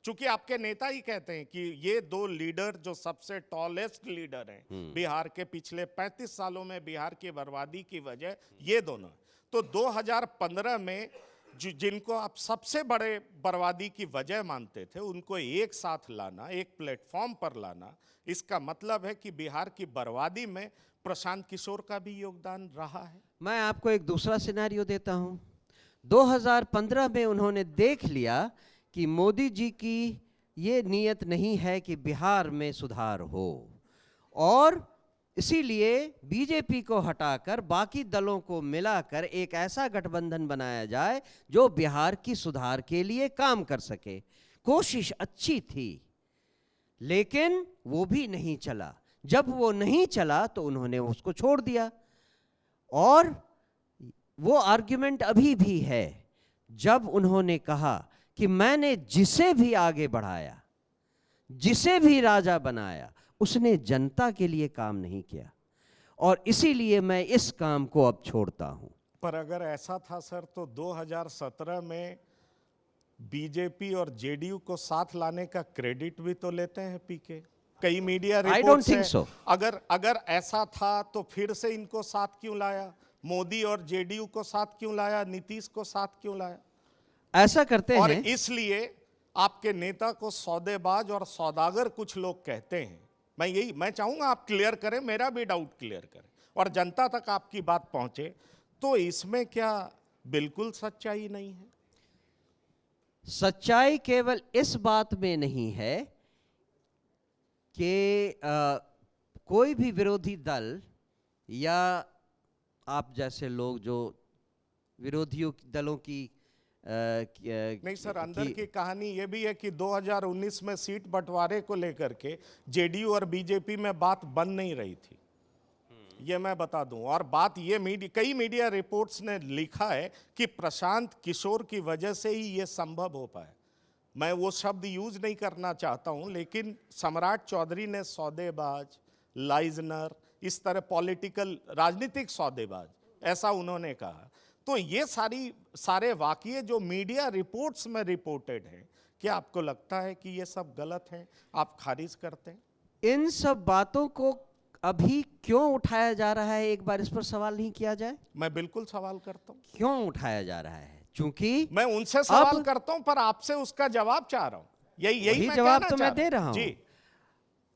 चूंकि आपके नेता ही कहते हैं कि ये दो लीडर जो सबसे टॉलेस्ट लीडर हैं बिहार के, पिछले 35 सालों में बिहार की बर्बादी की वजह ये दोनों। तो 2015 में जिनको आप सबसे बड़े बर्बादी की वजह मानते थे, उनको एक साथ लाना, एक प्लेटफॉर्म पर लाना, इसका मतलब है कि बिहार की बर्बादी में प्रशांत किशोर का भी योगदान रहा है। मैं आपको एक दूसरा सिनेरियो देता हूं। 2015 में उन्होंने देख लिया कि मोदी जी की ये नीयत नहीं है कि बिहार में सुधार हो, और इसीलिए बीजेपी को हटाकर बाकी दलों को मिलाकर एक ऐसा गठबंधन बनाया जाए जो बिहार की सुधार के लिए काम कर सके। कोशिश अच्छी थी, लेकिन वो भी नहीं चला। जब वो नहीं चला तो उन्होंने उसको छोड़ दिया, और वो आर्ग्यूमेंट अभी भी है। जब उन्होंने कहा कि मैंने जिसे भी आगे बढ़ाया, जिसे भी राजा बनाया, उसने जनता के लिए काम नहीं किया, और इसीलिए मैं इस काम को अब छोड़ता हूं। पर अगर ऐसा था सर, तो 2017 में बीजेपी और जेडीयू को साथ लाने का क्रेडिट भी तो लेते हैं पीके। कई मीडिया रिपोर्ट्स हैं। so. अगर ऐसा था तो फिर से इनको साथ क्यों लाया? मोदी और जेडीयू को साथ क्यों लाया? नीतीश को साथ क्यों लाया? ऐसा करते और हैं, इसलिए आपके नेता को सौदेबाज और सौदागर कुछ लोग कहते हैं। मैं चाहूंगा आप क्लियर करें, मेरा भी डाउट क्लियर करें और जनता तक आपकी बात पहुंचे। तो इसमें क्या बिल्कुल सच्चाई नहीं है? सच्चाई केवल इस बात में नहीं है कि कोई भी विरोधी दल या आप जैसे लोग जो विरोधियों दलों की नहीं सर, अंदर की कहानी ये भी है कि 2019 में सीट बंटवारे को लेकर के जेडीयू और बीजेपी में बात बन नहीं रही थी, ये मैं बता दूं। और बात ये कई मीडिया रिपोर्ट्स ने लिखा है कि प्रशांत किशोर की वजह से ही ये संभव हो पाया। मैं वो शब्द यूज नहीं करना चाहता हूं, लेकिन सम्राट चौधरी ने सौदेबाज, लाइजनर, इस तरह पॉलिटिकल राजनीतिक सौदेबाज, ऐसा उन्होंने कहा। तो ये सारे वाकये जो मीडिया रिपोर्ट्स में रिपोर्टेड हैं, क्या आपको लगता है कि ये सब गलत हैं? आप खारिज करते हैं? इन सब बातों को अभी क्यों उठाया जा रहा है? एक बार इस पर सवाल नहीं किया जाए? मैं बिल्कुल सवाल करता हूं। क्यों उठाया जा रहा है? चूंकि मैं उनसे सवाल करता हूं, पर आपसे उसका जवाब चाह रहा हूं। यही जवाब तो मैं दे रहा हूं जी।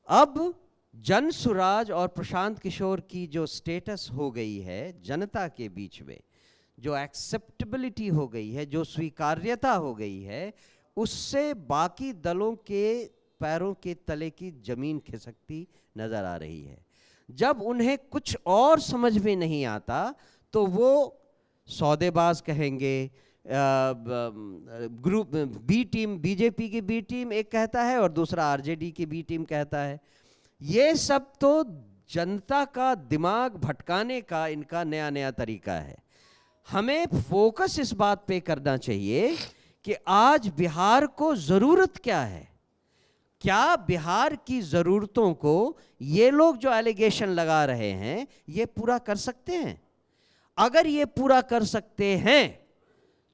अब जनसुराज और प्रशांत किशोर की जो स्टेटस हो गई है जनता के बीच में, जो एक्सेप्टेबिलिटी हो गई है, जो स्वीकार्यता हो गई है, उससे बाकी दलों के पैरों के तले की जमीन खिसकती नजर आ रही है। जब उन्हें कुछ और समझ में नहीं आता तो वो सौदेबाज कहेंगे। ग्रुप बी टीम, बीजेपी की बी टीम एक कहता है और दूसरा आरजेडी की बी टीम कहता है। ये सब तो जनता का दिमाग भटकाने का इनका नया नया तरीका है। हमें फोकस इस बात पे करना चाहिए कि आज बिहार को जरूरत क्या है। क्या बिहार की जरूरतों को ये लोग जो एलिगेशन लगा रहे हैं ये पूरा कर सकते हैं? अगर ये पूरा कर सकते हैं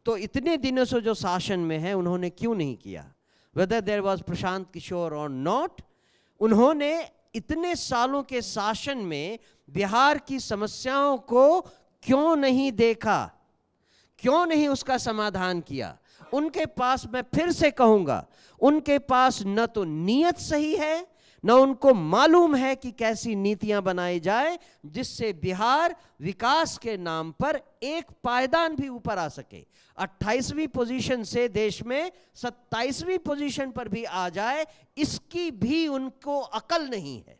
तो इतने दिनों से जो शासन में है उन्होंने क्यों नहीं किया? Weather there was Prashant Kishor और नॉट, उन्होंने इतने सालों के शासन में बिहार की समस्याओं को क्यों नहीं देखा? क्यों नहीं उसका समाधान किया? उनके पास, मैं फिर से कहूंगा, उनके पास न तो नीयत सही है, न उनको मालूम है कि कैसी नीतियां बनाई जाए जिससे बिहार विकास के नाम पर एक पायदान भी ऊपर आ सके। 28वीं पोजीशन से देश में 27वीं पोजीशन पर भी आ जाए, इसकी भी उनको अकल नहीं है।